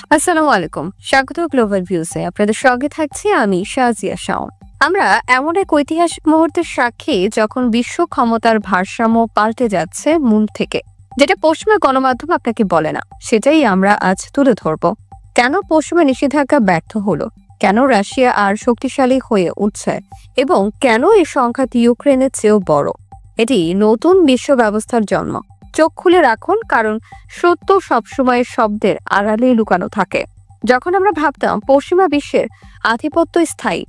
আসসালামু আলাইকুম। স্বাগত গ্লোবাল ভিউজে। আপনাদের সঙ্গে থাকছি আমি শাহজিয়া শাওন। আমরা এমন এক ঐতিহাসিক মুহূর্তের সাক্ষী যখন বিশ্ব ক্ষমতার ভারসাম্য পাল্টে যাচ্ছে মূল থেকে, যেটা পশ্চিমা গণমাধ্যম আপনাকে বলে না, সেটাই আমরা আজ তুলে ধরব। কেন পশ্চিমা নিষেধাজ্ঞা ব্যর্থ হলো, কেন রাশিয়া আর শক্তিশালী হয়ে উঠছে, এবং কেন এই সংঘাত ইউক্রেনের চেয়েও বড়। এটি নতুন বিশ্ব ব্যবস্থার জন্ম। চোখ খুলে রাখুন, কারণ সত্য সবসময় শব্দের আড়ালেই লুকানো থাকে। যখন আমরা ভাবতাম পশ্চিমা বিশ্বের আধিপত্য স্থায়ী,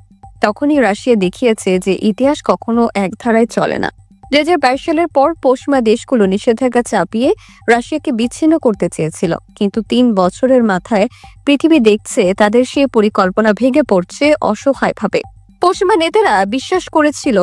তখনই রাশিয়া দেখিয়েছে যে ইতিহাস কখনো এক ধারায় চলে না। 2022 সালের পর পশ্চিমা দেশগুলো নিষেধাজ্ঞা চাপিয়ে রাশিয়াকে বিচ্ছিন্ন করতে চেয়েছিল, কিন্তু 3 বছরের মাথায় পৃথিবী দেখছে তাদের সেই পরিকল্পনা ভেঙে পড়ছে অসহায়ভাবে। পশ্চিমা নেতারা বিশ্বাস করেছিল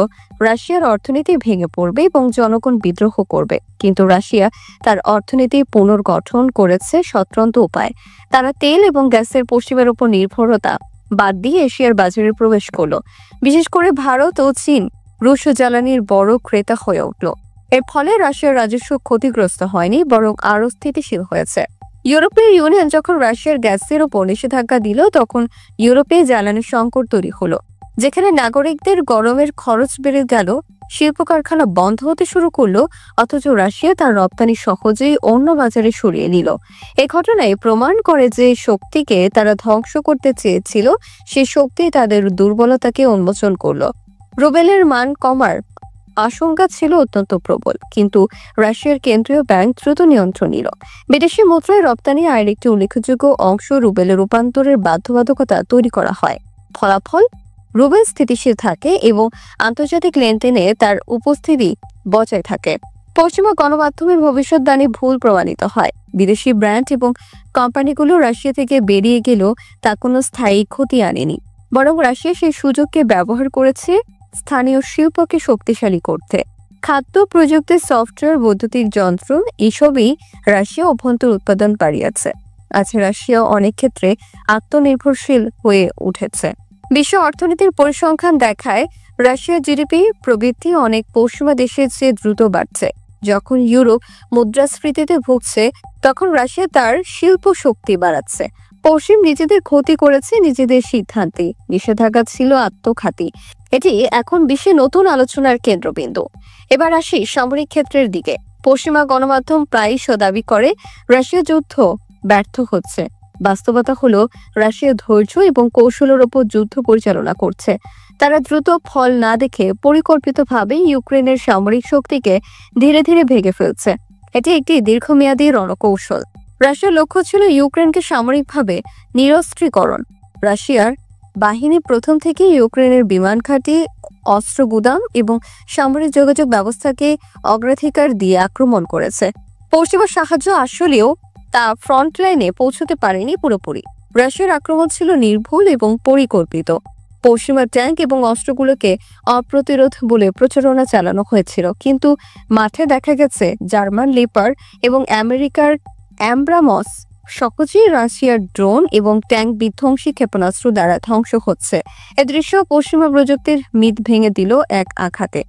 রাশিয়ার অর্থনীতি ভেঙে পড়বে এবং জনগণ বিদ্রোহ করবে, কিন্তু রাশিয়া তার অর্থনীতি পুনর্গঠন করেছে স্বতন্ত্র উপায়। তারা তেল এবং গ্যাসের পশ্চিমের উপর নির্ভরতা বাদ দিয়ে এশিয়ার বাজারে প্রবেশ করলো। বিশেষ করে ভারত ও চীন রুশ জ্বালানির বড় ক্রেতা হয়ে উঠল। এর ফলে রাশিয়ার রাজস্ব ক্ষতিগ্রস্ত হয়নি, বরং আরো স্থিতিশীল হয়েছে। ইউরোপীয় ইউনিয়ন যখন রাশিয়ার গ্যাসের উপর নিষেধাজ্ঞা দিল, তখন ইউরোপে জ্বালানি সংকট তৈরি হলো, যেখানে নাগরিকদের গরমের খরচ বেড়ে গেল, শিল্প কারখানা বন্ধ হতে শুরু করলো, অথচ রাশিয়া তার রপ্তানি সহজেই অন্য বাজারে সরিয়ে নিল। এই ঘটনায় প্রমাণ করে যে শক্তিকে তারা ধ্বংস করতে চেয়েছিল, সেই শক্তি তাদের দুর্বলতাকে উন্মোচন করলো। রুবেলের মান কমার আশঙ্কা ছিল অত্যন্ত প্রবল, কিন্তু রাশিয়ার কেন্দ্রীয় ব্যাংক দ্রুত নিয়ন্ত্রণ নিল। বিদেশি মুদ্রায় রপ্তানি আয়ের একটি উল্লেখযোগ্য অংশ রুবেলে রূপান্তরের বাধ্যবাধকতা তৈরি করা হয়। ফলাফল, রুবেল স্থিতিশীল থাকে এবং আন্তর্জাতিক লেনদেনে তার উপস্থিতি বজায় থাকে। পশ্চিমা গণমাধ্যমের ভবিষ্যৎবাণী ভুল প্রমাণিত হয়। বিদেশি ব্র্যান্ড এবং কোম্পানিগুলো রাশিয়া থেকে বেরিয়ে গেলেও তা কোনো স্থায়ী ক্ষতি আনেনি, বরং রাশিয়া সেই সুযোগকে ব্যবহার করেছে স্থানীয় শিল্পকে শক্তিশালী করতে। খাদ্য প্রযুক্তি, সফটওয়্যার, বৈদ্যুতিক যন্ত্র, এসবই রাশিয়া অভ্যন্তর উৎপাদন বাড়িয়েছে। আজ রাশিয়া অনেক ক্ষেত্রে আত্মনির্ভরশীল হয়ে উঠেছে। বিশ্ব অর্থনীতির পরিসংখ্যান দেখায় রাশিয়ার জিডিপি প্রবৃদ্ধি অনেক পশ্চিমা দেশের চেয়ে দ্রুত বাড়ছে। যখন ইউরোপ মুদ্রাস্ফীতিতে ভুগছে, তখন রাশিয়া তার শিল্প শক্তি বাড়াচ্ছে। পশ্চিম নিজেদের ক্ষতি করেছে নিজেদের সিদ্ধান্তে। নিষেধাজ্ঞা ছিল আত্মঘাতী। এটি এখন বিশ্বে নতুন আলোচনার কেন্দ্রবিন্দু। এবার আসি সামরিক ক্ষেত্রের দিকে। পশ্চিমা গণমাধ্যম প্রায়ই দাবি করে রাশিয়া যুদ্ধ ব্যর্থ হচ্ছে। বাস্তবতা হলো রাশিয়া ধৈর্য এবং কৌশলের ওপর যুদ্ধ পরিচালনা করছে। তারা দ্রুত ফল না দেখে পরিকল্পিতভাবে ইউক্রেনের সামরিক শক্তিকে ধীরে ধীরে ভেঙে ফেলছে। এটি একটি দীর্ঘমেয়াদী রণকৌশল। রাশিয়ার লক্ষ্য ছিল ইউক্রেনকে সামরিকভাবে নিরস্ত্রীকরণ। রাশিয়ার বাহিনী প্রথম থেকে ইউক্রেনের বিমান ঘাঁটি, অস্ত্র গুদাম এবং সামরিক যোগাযোগ ব্যবস্থাকে অগ্রাধিকার দিয়ে আক্রমণ করেছে। পশ্চিমা সাহায্য আসলেও তা ফ্রন্টলাইনে পৌঁছতে পারেনি পুরোপুরি। রাশিয়ার আক্রমণ ছিল নির্ভুল এবং পরিকল্পিত। পশ্চিমা ট্যাঙ্ক এবং অস্ত্রগুলোকে অপ্রতিরোধ বলে প্রচারণা চালানো হয়েছিল, কিন্তু মাঠে দেখা গেছে জার্মান লিপার এবং আমেরিকার অ্যাব্রামস সহজেই রাশিয়ার ড্রোন এবং ট্যাঙ্ক বিধ্বংসী ক্ষেপণাস্ত্র দ্বারা ধ্বংস হচ্ছে। এ দৃশ্য পশ্চিমা প্রযুক্তির মিথ ভেঙে দিল এক আঘাতে।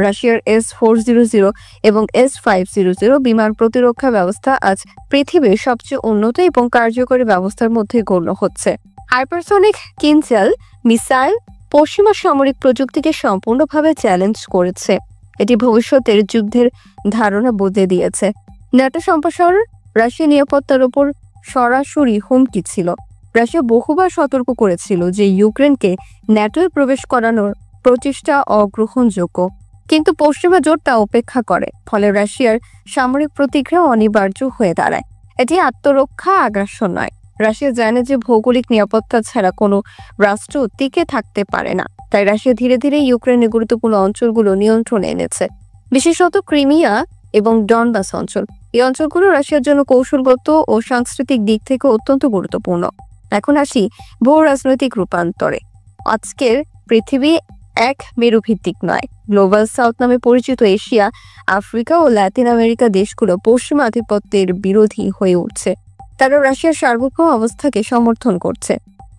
রাশিয়ার S-400 এবং S-500 বিমান প্রতিরক্ষা ব্যবস্থা আজ পৃথিবীর সবচেয়ে উন্নত এবং কার্যকরী ব্যবস্থার মধ্যে গণ্য হচ্ছে। হাইপারসনিক কিনজাল মিসাইল পশ্চিমা সামরিক প্রযুক্তিকে সম্পূর্ণভাবে চ্যালেঞ্জ করেছে। এটি ভবিষ্যতের যুদ্ধের ধারণা বদলে দিয়েছে। ন্যাটো সম্প্রসারণ রাশিয়ার নিরাপত্তার উপর সরাসরি হুমকি ছিল। রাশিয়া বহুবার সতর্ক করেছিল যে ইউক্রেনকে ন্যাটোয় প্রবেশ করানোর প্রচেষ্টা অগ্রহণযোগ্য, কিন্তু পশ্চিমা জোটটা উপেক্ষা করে। ফলে রাশিয়ার সামরিক প্রতিক্রিয়া অনিবার্য হয়ে দাঁড়ায়। এটি আত্মরক্ষা, আগ্রাসন নয়। রাশিয়া জানে যে ভৌগোলিক নিরাপত্তা ছাড়া কোনো রাষ্ট্র টিকে থাকতে পারে না। তাই রাশিয়া ধীরে ধীরে ইউক্রেনের গুরুত্বপূর্ণ অঞ্চলগুলো নিয়ন্ত্রণে এনেছে, বিশেষত ক্রিমিয়া এবং ডনবাস অঞ্চল। এই অঞ্চলগুলো রাশিয়ার জন্য কৌশলগত ও সাংস্কৃতিক দিক থেকে অত্যন্ত গুরুত্বপূর্ণ। এখন আসি ভূ রাজনৈতিক রূপান্তরে। আজকের পৃথিবী এক মেরুভিত্তিক নয়। গ্লোবাল সাউথ নামে পরিচিত এশিয়া, আফ্রিকা ও লাতিন আমেরিকা দেশগুলো পশ্চিমা আধিপত্যের বিরোধী হয়ে উঠছে। তারা রাশিয়ার সার্বভৌম অবস্থাকে সমর্থন করছে।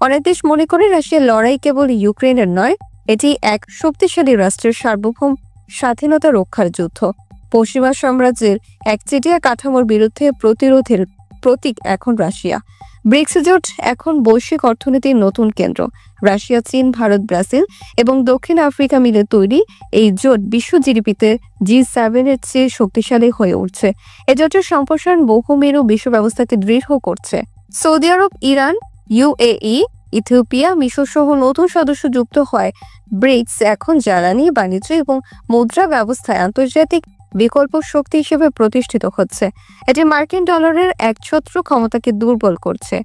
অনেক দেশ মনে করে রাশিয়ার লড়াই কেবল ইউক্রেনের নয়, এটি এক শক্তিশালী রাষ্ট্রের সার্বভৌম স্বাধীনতা রক্ষার যুদ্ধ। পশ্চিমা সাম্রাজ্যের একচেটিয়া কাঠামোর বিরুদ্ধে প্রতিরোধের প্রতীক এখন রাশিয়া। ব্রিক্স জোট এখন বৈশ্বিক অর্থনীতির নতুন কেন্দ্র। রাশিয়া, চীন, ভারত, ব্রাজিল এবং দক্ষিণ আফ্রিকা মিলে তৈরি এই জোট বিশ্ব জিডিপিতে G7 এর চেয়ে শক্তিশালী হয়ে উঠছে। এ জোটের সম্প্রসারণ বহুমেরু বিশ্ব ব্যবস্থাকে দৃঢ় করছে। সৌদি আরব, ইরান, UAE, ইথিওপিয়া, মিশর সহ নতুন সদস্য যুক্ত হয় ব্রিক্স এখন জ্বালানি, বাণিজ্য এবং মুদ্রা ব্যবস্থায় আন্তর্জাতিক বিকল্প শক্তি হিসেবে প্রতিষ্ঠিত হচ্ছে। এটি মার্কিন ডলারের একছত্র ক্ষমতাকে দুর্বল করছে।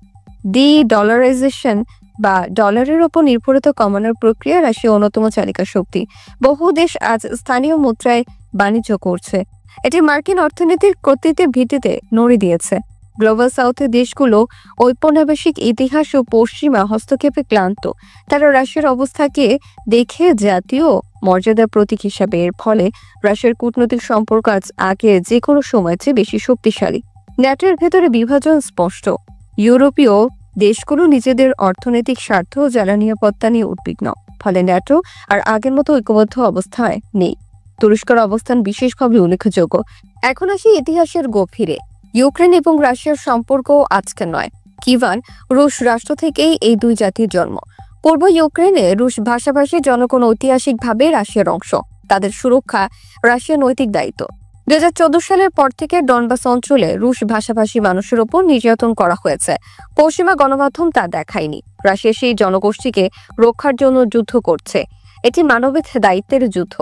ডলারাইজেশন বা ডলারের ওপর নির্ভরতা কমানোর প্রক্রিয়া রাশিয়ার অন্যতম চালিকা শক্তি। বহু দেশ আজ স্থানীয় মুদ্রায় বাণিজ্য করছে। এটি মার্কিন অর্থনীতির কর্তৃত্বের ভিত্তিতে নড়ে দিয়েছে। গ্লোবাল সাউথের দেশগুলো ঔপনিবেশিক ইতিহাস ও পশ্চিমা হস্তক্ষেপে ক্লান্ত। তারা রাশিয়ার অবস্থাকে দেখে জাতীয় মর্যাদার প্রতীক হিসাবে। এর ফলে রাশিয়ার কূটনৈতিক সম্পর্ক আজ আগে যে কোনো সময়ের চেয়ে বেশি শক্তিশালী। ন্যাটোর ভেতরে বিভাজন স্পষ্ট। ইউরোপীয় দেশগুলো নিজেদের অর্থনৈতিক স্বার্থ ও জ্বালানি নিরাপত্তা নিয়ে উদ্বিগ্ন। ফলে ন্যাটো আর আগের মতো ঐক্যবদ্ধ অবস্থায় নেই। তুরস্কের অবস্থান বিশেষভাবে উল্লেখযোগ্য। এখন আসি ইতিহাসের গভীরে। ইউক্রেন এবং রাশিয়ার সম্পর্ক আজকে নয়। কিভান রুশ রাষ্ট্র থেকেই এই দুই জাতির জন্ম। পূর্ব ইউক্রেনে রুশ ভাষাভাষী জনগণ ঐতিহাসিকভাবে রাশিয়ার অংশ। তাদের সুরক্ষা রাশিয়ার নৈতিক দায়িত্ব। 2014 সালের পর থেকে ডনবাস অঞ্চলে রুশ ভাষাভাষী মানুষের ওপর নির্যাতন করা হয়েছে। পশ্চিমা গণমাধ্যম তা দেখায়নি। রাশিয়া সেই জনগোষ্ঠীকে রক্ষার জন্য যুদ্ধ করছে। এটি মানবিক দায়িত্বের যুদ্ধ।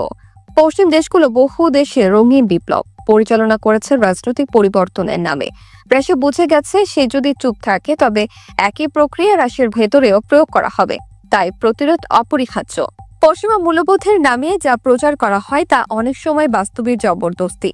পশ্চিম দেশগুলো বহু দেশে রঙিন বিপ্লব পরিচালনা করেছে রাজনৈতিক পরিবর্তনের নামে। রাশিয়া বুঝে গেছে সে যদি চুপ থাকে তবে একই প্রক্রিয়া রাশিয়ার ভেতরেও প্রয়োগ করা হবে। তাই প্রতিরোধ অপরিহার্য। পশ্চিমা মূল্যবোধের নামে যা প্রচার করা হয় তা অনেক সময় বাস্তবিক জবরদস্তি।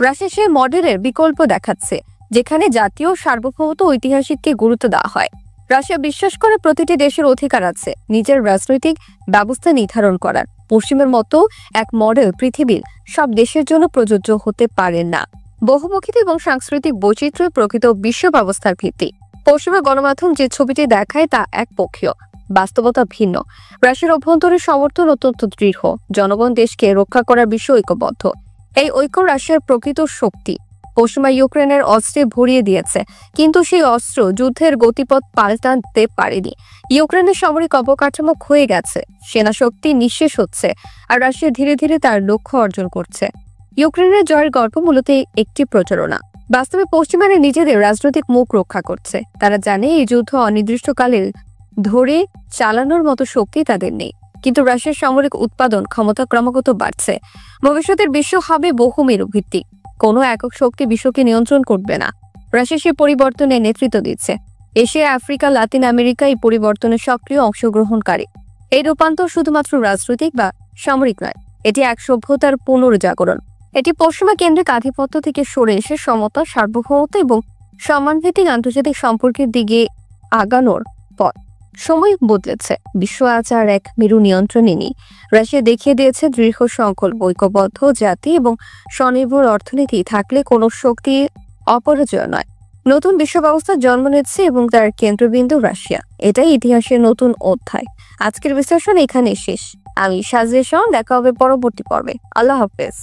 রাশিয়া সে মডেলের বিকল্প দেখাচ্ছে যেখানে জাতীয় সার্বভৌমত্ব ঐতিহাসিককে গুরুত্ব দেওয়া হয়। রাশিয়া বিশ্বাস করে প্রতিটি দেশের অধিকার আছে নিজের রাজনৈতিক ব্যবস্থা নির্ধারণ করার। পশ্চিমের মতো এক মডেল পৃথিবীর সব দেশের জন্য প্রযোজ্য হতে পারে না। বহুমুখিতা এবং সাংস্কৃতিক বৈচিত্র্য প্রকৃত বিশ্ব ব্যবস্থার ভিত্তি। পশ্চিমা গণমাধ্যম যে ছবিটি দেখায় তা একপক্ষীয়, বাস্তবতা ভিন্ন। রাশিয়ার অভ্যন্তরীণ সমর্থন অত্যন্ত দৃঢ়। জনগণ দেশকে রক্ষা করার বিষয়ে ঐক্যবদ্ধ। এই ঐক্য রাশিয়ার প্রকৃত শক্তি। পশ্চিমা ইউক্রেনের অস্ত্রে ভরিয়ে দিয়েছে, কিন্তু সেই অস্ত্র যুদ্ধের গতিপথ পাল্টাতে পারেনি। ইউক্রেনের সামরিক অবকাঠামো ক্ষয়ে গেছে, সেনা শক্তি নিঃশেষ হচ্ছে, আর রাশিয়া ধীরে ধীরে তার লক্ষ্য অর্জন করছে। ইউক্রেনের জয়ের গল্প মূলত একটি প্রচারণা। বাস্তবে পশ্চিমারা নিজেদের রাজনৈতিক মুখ রক্ষা করছে। তারা জানে এই যুদ্ধ অনির্দিষ্টকালের ধরে চালানোর মতো শক্তি তাদের নেই। কিন্তু রাশিয়ার সামরিক উৎপাদন ক্ষমতা ক্রমাগত বাড়ছে। ভবিষ্যতের বিশ্ব হবে বহুমেরু ভিত্তিক। কোনো একক শক্তি বিশ্বকে নিয়ন্ত্রণ করবে না। রাশিয়া সে পরিবর্তনে নেতৃত্ব দিচ্ছে। এশিয়া, আফ্রিকা, লাতিন আমেরিকা এই পরিবর্তনের সক্রিয় অংশগ্রহণকারী। এই রূপান্তর শুধুমাত্র রাজনৈতিক বা সামরিক নয়, এটি এক সভ্যতার পুনর্জাগরণ। এটি পশ্চিমা কেন্দ্রিক আধিপত্য থেকে সরে এসে সমতা, সার্বভৌমত্ব এবং সম্মানভিত্তিক আন্তর্জাতিক সম্পর্কের দিকে আগানোর পথ। সময় বদলেছে। বিশ্ব আজ আর এক মেরু নিয়ন্ত্রণে নেই। রাশিয়া দেখিয়ে দিয়েছে দৃঢ় সংকল্প, ঐক্যবদ্ধ জাতি এবং স্বনির্ভর অর্থনীতি থাকলে কোনো শক্তি অপরাজয় নয়। নতুন বিশ্ব ব্যবস্থা জন্ম নিচ্ছে এবং তার কেন্দ্রবিন্দু রাশিয়া। এটাই ইতিহাসের নতুন অধ্যায়। আজকের বিশ্লেষণ এখানে শেষ। আমি সাজিয়া শাওন। দেখা হবে পরবর্তী পর্বে। আল্লাহ হাফেজ।